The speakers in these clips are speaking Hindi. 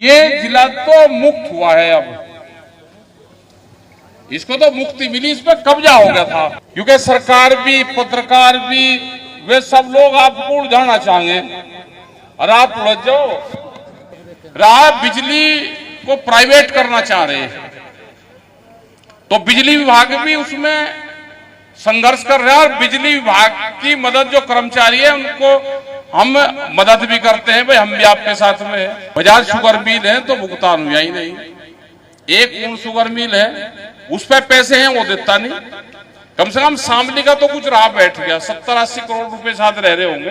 ये जिला तो मुक्त हुआ है। अब इसको तो मुक्ति मिली, इस पर कब्जा हो गया था, क्योंकि सरकार भी पत्रकार भी वे सब लोग आपको उलझाना चाहेंगे और आप उलझ जाओ। रहा बिजली को प्राइवेट करना चाह रहे हैं, तो बिजली विभाग भी उसमें संघर्ष कर रहा है और बिजली विभाग की मदद जो कर्मचारी है उनको हम मदद भी करते हैं। भाई हम भी आपके साथ में है। बजाज शुगर मिल है तो भुगतान हुआ ही नहीं। एक पूर्ण शुगर मिल है, उस पर पैसे हैं वो देता नहीं। कम से कम शामली का तो कुछ रहा बैठ गया, 70-80 करोड़ रुपए साथ रह रहे होंगे।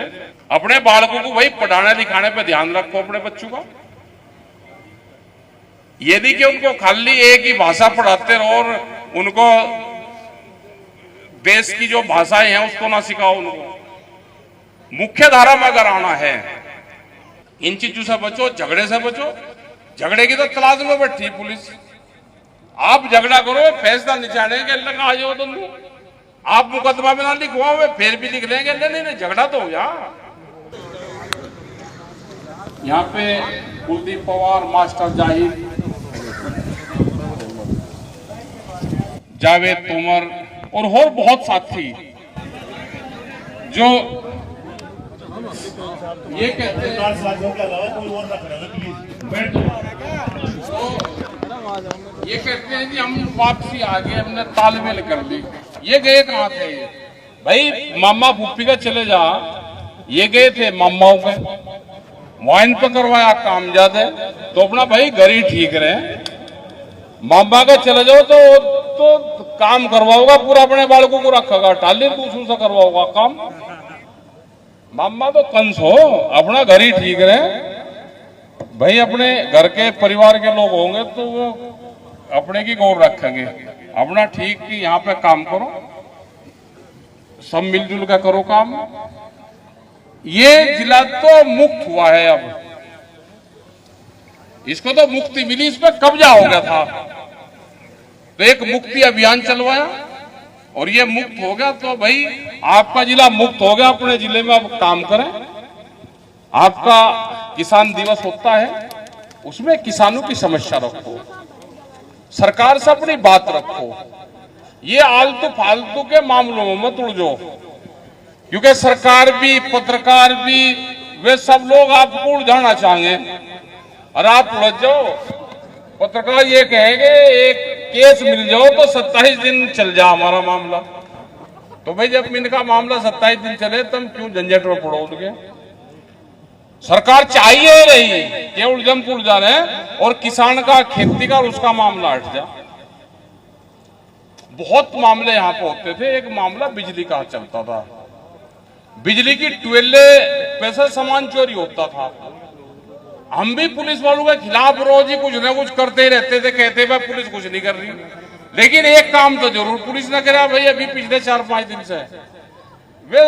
अपने बालकों को भाई पढ़ाने लिखाने पे ध्यान रखो, अपने बच्चों का। यदि कि उनको खाली एक ही भाषा पढ़ाते रहो और उनको देश की जो भाषाएं हैं उसको ना सिखाओ। उनको मुख्य धारा में अगर आना है, इन चीजों से बचो, झगड़े से बचो। झगड़े की तो तलाश में बैठी पुलिस। आप झगड़ा करो, फैसला निचाड़ेंगे, लगा जाओ तुम। आप मुकदमा में ना लिखवाओ, फिर भी लिख लेंगे। नहीं, झगड़ा तो हो यहाँ पे कुलदीप पवार, मास्टर जावेद तोमर और बहुत साथी जो ये कहते हैं कि हम वापसी आ गए, हमने तालमेल कर ली। ये गए कहाँ थे भाई? मामा फूफी का चले जा, ये गए थे मामाओं के वाइन पे करवाया काम ज्यादा, तो अपना भाई घर ही ठीक रहे। मामा का चले जाओ तो काम करवाओगा, पूरा अपने बालकों को रखेगा, टाली दूसरों से करवाओगा काम। मामा तो कंस हो, अपना घर ही ठीक रहे भाई। अपने घर के परिवार के लोग होंगे तो वो अपने की गौर रखेंगे। अपना ठीक कि यहाँ पे काम करो, सब मिलजुल कर करो काम। ये जिला तो मुक्त हुआ है। अब इसको तो मुक्ति मिली, इस पर कब्जा हो गया था, तो एक मुक्ति अभियान चलवाया और ये मुक्त हो गया। तो भाई आपका जिला मुक्त हो गया, अपने जिले में अब काम करें। आपका किसान दिवस होता है, उसमें किसानों की समस्या रखो, सरकार से अपनी बात रखो। ये आलतू फालतू के मामलों में मत उलझो, क्योंकि सरकार भी पत्रकार भी वे सब लोग आपको उलझाना चाहेंगे और आप उलझ जाओ। पत्रकार ये कहेंगे एक केस मिल जाओ तो 27 दिन चल जा हमारा मामला। तो भाई जब इनका मामला 27 दिन चले तुम क्यों झंझट में पड़ो उनके? सरकार चाहिए नहीं कि उलझन पुलझा रहे और किसान का खेती का उसका मामला हट जा। बहुत मामले यहाँ पे होते थे। एक मामला बिजली का चलता था, बिजली की ट्यूबवेल पैसा सामान चोरी होता था। हम भी पुलिस वालों के खिलाफ रोज ही कुछ ना कुछ करते ही रहते थे, कहते भाई पुलिस कुछ नहीं कर रही, लेकिन एक काम तो जरूर पुलिस ने करा भाई। अभी पिछले 4-5 दिन से वे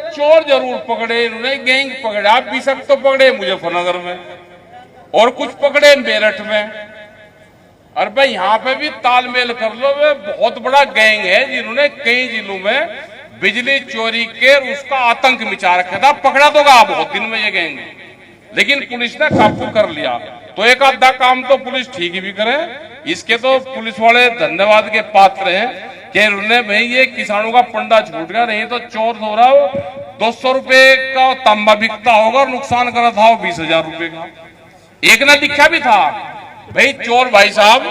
चोर जरूर पकड़े, इन्होंने गैंग पकड़े। आप बीसक तो पकड़े मुजफ्फरनगर में और कुछ पकड़े मेरठ में। और भाई यहाँ पे भी तालमेल कर लो, वे बहुत बड़ा गैंग है जिन्होंने कई जिलों में बिजली चोरी के उसका आतंक मचा रखा था। पकड़ा तो गया बहुत दिन में ये गैंग, लेकिन पुलिस ने काबू कर लिया। तो एक आधा काम तो पुलिस ठीक ही भी करे। इसके तो पुलिस वाले धन्यवाद के पात्र हैं कि उन्होंने भाई ये किसानों का पंडा छूट गया। नहीं तो चोर हो रहा हो 200 रुपए का तांबा बिकता होगा और नुकसान कर रहा था 20,000 रुपए का। एक ने दिखा भी था भाई चोर भाई साहब,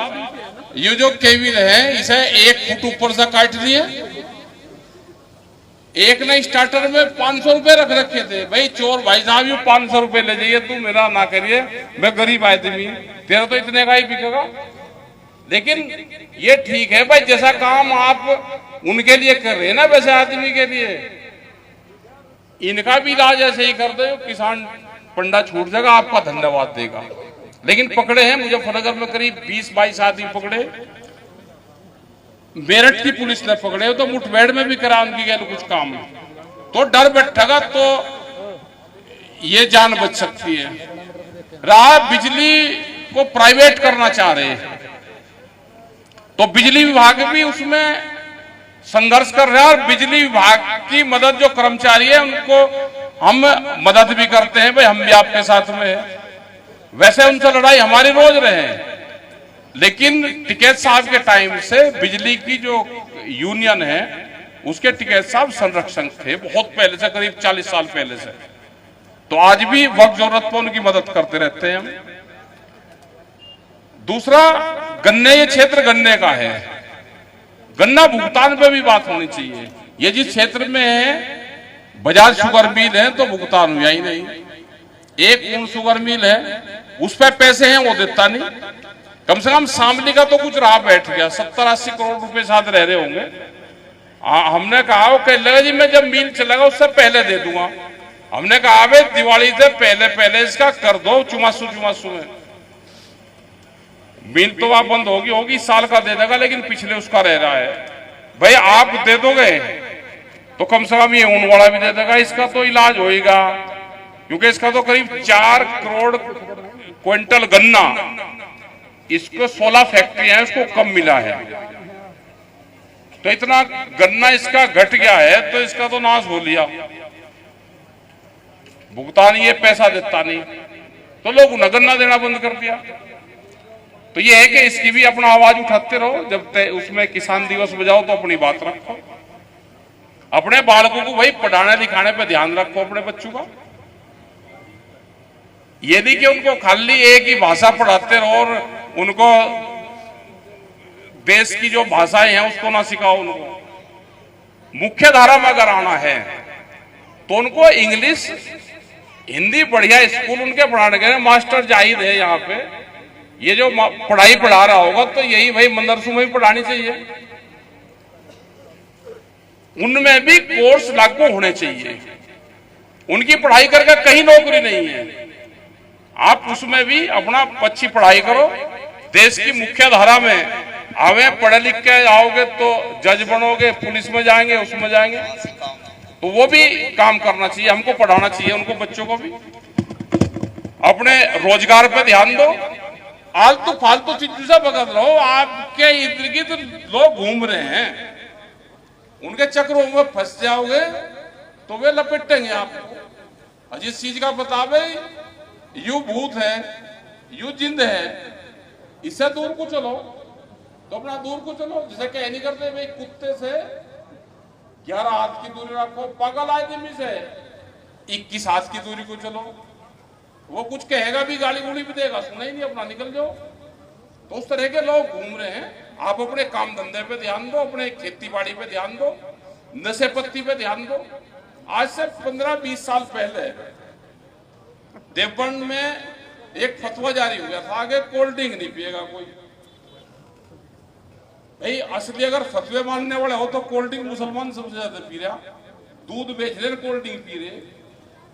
ये जो केबिल है इसे 1 फुट ऊपर से काट दिए। एक ने स्टार्टर में 500 रुपए रख रखे थे। भाई चोर भाई साहब ये 500 रुपए ले जाइए, तू मेरा ना करिए, मैं गरीब आदमी, तेरा तो इतने का ही बिकेगा। लेकिन ये ठीक है भाई, जैसा काम आप उनके लिए कर रहे हैं ना वैसे आदमी के लिए इनका भी इलाज ऐसे ही कर दो, किसान पंडा छूट जाएगा, आपका धन्यवाद देगा। लेकिन पकड़े हैं मुजफ्फरनगर में करीब 20-22 आदमी पकड़े। मेरठ की पुलिस ने पकड़े तो मुठभेड़ में भी करा उनकी गैल कुछ काम, तो डर बैठेगा तो ये जान बच सकती है। रहा बिजली को प्राइवेट करना चाह रहे हैं, तो बिजली विभाग भी उसमें संघर्ष कर रहा है और बिजली विभाग की मदद जो कर्मचारी है उनको हम मदद भी करते हैं। भाई हम भी आपके साथ में है। वैसे उनसे लड़ाई हमारी रोज रहे, लेकिन टिकैत साहब के टाइम से बिजली की जो यूनियन है उसके टिकैत साहब संरक्षक थे, बहुत पहले से, करीब 40 साल पहले से। तो आज भी वक्त जरूरत पर उनकी मदद करते रहते हैं हम। दूसरा, गन्ने, ये क्षेत्र गन्ने का है, गन्ना भुगतान पे भी बात होनी चाहिए। ये जिस क्षेत्र में है बजाज शुगर मिल है तो भुगतान हुआ ही नहीं, एक ऊन शुगर मिल है उस पर पैसे हैं वो देता नहीं। कम से कम शामली का तो कुछ राह बैठ गया, 70-80 करोड़ रुपए साथ रह रहे होंगे। हमने कहा वो कह लगा जी मैं जब मिल चलेगा उससे पहले दे दूंगा। हमने कहा भाई दिवाली से पहले पहले इसका कर दो, चुमासू में मिल तो वहां बंद होगी, साल का दे देगा, लेकिन पिछले उसका रह रहा है। भाई आप दे दोगे तो कम से कम ये ऊन वाला भी दे देगा, इसका तो इलाज होएगा, क्योंकि इसका तो करीब 4 करोड़ क्विंटल गन्ना, इसको 16 फैक्ट्रियां हैं, उसको कम मिला है। तो इतना गन्ना इसका घट गया है तो इसका तो नाश हो लिया। भुगतान ये पैसा देता नहीं तो लोग उन्हें गन्ना देना बंद कर दिया। तो ये है कि इसकी भी अपना आवाज उठाते रहो, जब उसमें किसान दिवस बजाओ तो अपनी बात रखो, अपने बालकों को भाई पढ़ाने लिखाने पे ध्यान रखो, अपने बच्चों का। ये नहीं कि उनको खाली एक ही भाषा पढ़ाते रहो और उनको देश की जो भाषाएं हैं उसको ना सिखाओ। उनको मुख्य धारा में अगर आना है तो उनको इंग्लिश हिंदी बढ़िया स्कूल उनके पढ़ाने के मास्टर जाहिद है यहाँ पे, ये जो पढ़ाई पढ़ा रहा होगा तो यही भाई मदरसों में भी पढ़ानी चाहिए, उनमें भी कोर्स लागू होने चाहिए। उनकी पढ़ाई करके कहीं नौकरी नहीं है, आप उसमें भी अपना अच्छी पढ़ाई करो, देश की मुख्य धारा में आवे, पढ़े लिख के आओगे तो जज बनोगे, पुलिस में जाएंगे, उसमें जाएंगे, तो वो भी काम करना चाहिए, हमको पढ़ाना चाहिए उनको, बच्चों को भी। अपने रोजगार पे ध्यान दो, आलतू फालतू चीजों से बगल रहो। आपके इर्द गिर्द लोग घूम रहे हैं, उनके चक्रों में फंस जाओगे तो वे लपेटेंगे आपको। जिस चीज का बतावे यू भूत है, यू जिंद है, इससे दूर को चलो, तो अपना दूर को चलो। जिसे कह नहीं करते भाई कुत्ते से 11 हाथ की दूरी रखो, पागल आदमी से 21 हाथ की दूरी को चलो। वो कुछ कहेगा भी, गाली गुली भी देगा, सुना ही नहीं, अपना निकल जाओ। तो उस तरह के लोग घूम रहे हैं। आप अपने काम धंधे पे ध्यान दो, अपने खेती बाड़ी पे ध्यान दो, नशे पत्ती पे ध्यान दो। आज से 15-20 साल पहले देवबंद में एक फतवा जारी हुआ था, आगे कोल्ड ड्रिंक नहीं पिएगा कोई। भाई असली अगर फतवे मानने वाले हो तो कोल्ड ड्रिंक मुसलमान सबसे ज्यादा पी रहा, दूध बेच रहे, कोल्ड ड्रिंक पी रहे,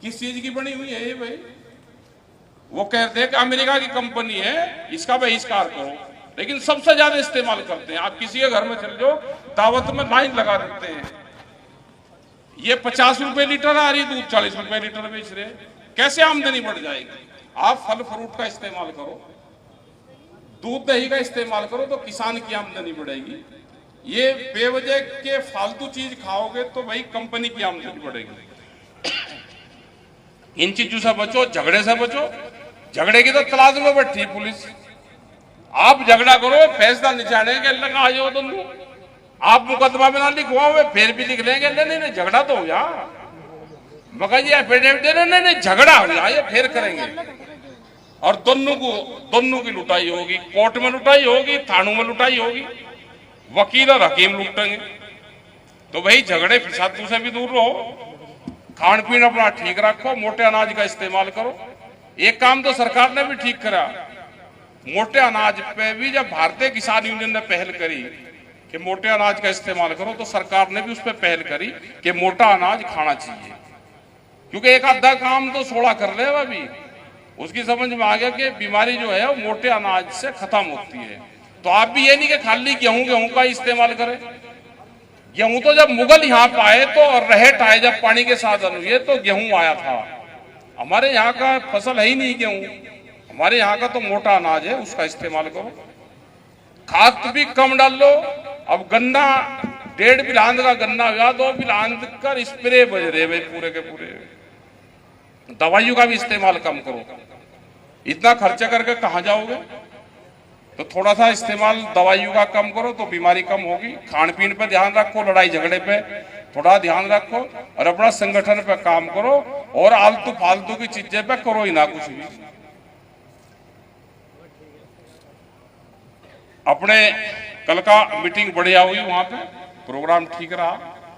किस चीज की बनी हुई है ये भाई? वो कहते हैं कि अमेरिका की कंपनी है, इसका बहिष्कार करो, लेकिन सबसे ज्यादा इस्तेमाल करते हैं। आप किसी के घर में चल जाओ, दावत में लाइन लगा देते हैं। ये 50 रुपए लीटर आ रही दूध, 40 रुपए लीटर बेच रहे, कैसे आमदनी बढ़ जाएगी? आप फल फ्रूट का इस्तेमाल करो, दूध दही का इस्तेमाल करो, तो किसान की आमदनी बढ़ेगी। ये बेवजह के फालतू चीज खाओगे तो भाई कंपनी की आमदनी बढ़ेगी। इन चीजों से बचो, झगड़े से बचो। झगड़े की तो तलाश में बैठी पुलिस। आप झगड़ा करो, फैसला निचाने के लगा आ जाओ तुम। आप मुकदमा में ना लिखवाओ, फिर भी लिख लेंगे, नहीं झगड़ा तो हो जा, मगर ये एफिडेविट नहीं झगड़ा हो जाए, फिर करेंगे। और दोनों की लुटाई होगी, कोर्ट में लुटाई होगी, थानों में लुटाई होगी, वकील और हकीम लुटेंगे। तो भाई झगड़े फिसादों से भी दूर रहो, खान पीन अपना ठीक रखो, मोटे अनाज का इस्तेमाल करो। एक काम तो सरकार ने भी ठीक करा, मोटे अनाज पे भी जब भारतीय किसान यूनियन ने पहल करी कि मोटे अनाज का इस्तेमाल करो, तो सरकार ने भी उस पर पहल करी कि मोटा अनाज खाना चाहिए। क्योंकि एक आधा काम तो सोड़ा कर ले, अभी उसकी समझ में आ गया कि बीमारी जो है वो मोटे अनाज से खत्म होती है। तो आप भी ये नहीं कि खाली गेहूं का इस्तेमाल करें। गेहूं तो जब मुगल यहाँ पे आए तो रहेट आए, जब पानी के साधन हुए तो गेहूं आया था। हमारे यहाँ का फसल है ही नहीं गेहूं, हमारे यहाँ का तो मोटा अनाज है, उसका इस्तेमाल करो। खाद भी कम डाल लो। अब गन्ना 1.5 बिलांद का गन्ना हुआ, 2 बिलांद का स्प्रे बज रहे भाई पूरे के पूरे। दवाइयों का भी इस्तेमाल कम करो। इतना खर्चा करके कहाँ जाओगे? तो थोड़ा सा इस्तेमाल दवाइयों का कम करो तो बीमारी कम होगी। खान पीन पे ध्यान रखो, लड़ाई झगड़े पे थोड़ा ध्यान रखो और अपना संगठन पे काम करो और आलतू फालतू की चीजें पे करो ही ना कुछ भी। अपने कल का मीटिंग बढ़िया हुई, वहां पे प्रोग्राम ठीक रहा,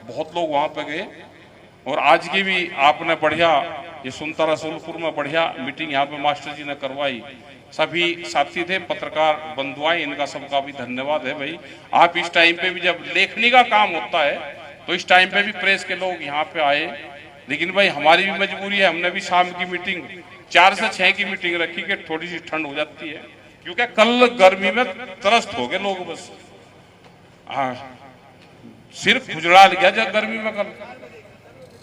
बहुत लोग वहां पे गए। और आज की भी आपने बढ़िया, ये सुनता रसूलपुर में बढ़िया मीटिंग यहाँ पे मास्टर जी ने करवाई। सभी साथी थे, पत्रकार बंधुआए, इनका सबका भी धन्यवाद है भाई। आप इस टाइम पे भी जब लेखनी का काम होता है तो इस टाइम पे भी प्रेस के लोग यहाँ पे आए। लेकिन भाई हमारी भी मजबूरी है, हमने भी शाम की मीटिंग 4 से 6 की मीटिंग रखी कि थोड़ी सी ठंड हो जाती है, क्योंकि कल गर्मी में त्रस्त हो गए लोग बस। हाँ, सिर्फ खुजड़ा गया जब गर्मी में कल।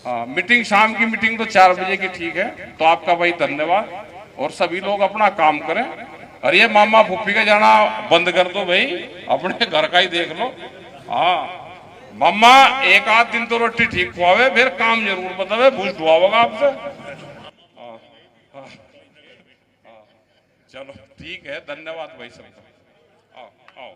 हाँ, मीटिंग शाम की मीटिंग तो 4 बजे की ठीक है। तो आपका भाई धन्यवाद और सभी लोग अपना काम करें। और ये मामा फुप्पी का जाना बंद कर दो भाई, अपने घर का ही देख लो। हाँ मम्मा, एक आध दिन तो रोटी ठीक खुआवे, फिर काम जरूर बतावे, भूस धुआवगा आपसे। चलो ठीक है, धन्यवाद भाई सबका। आओ आओ।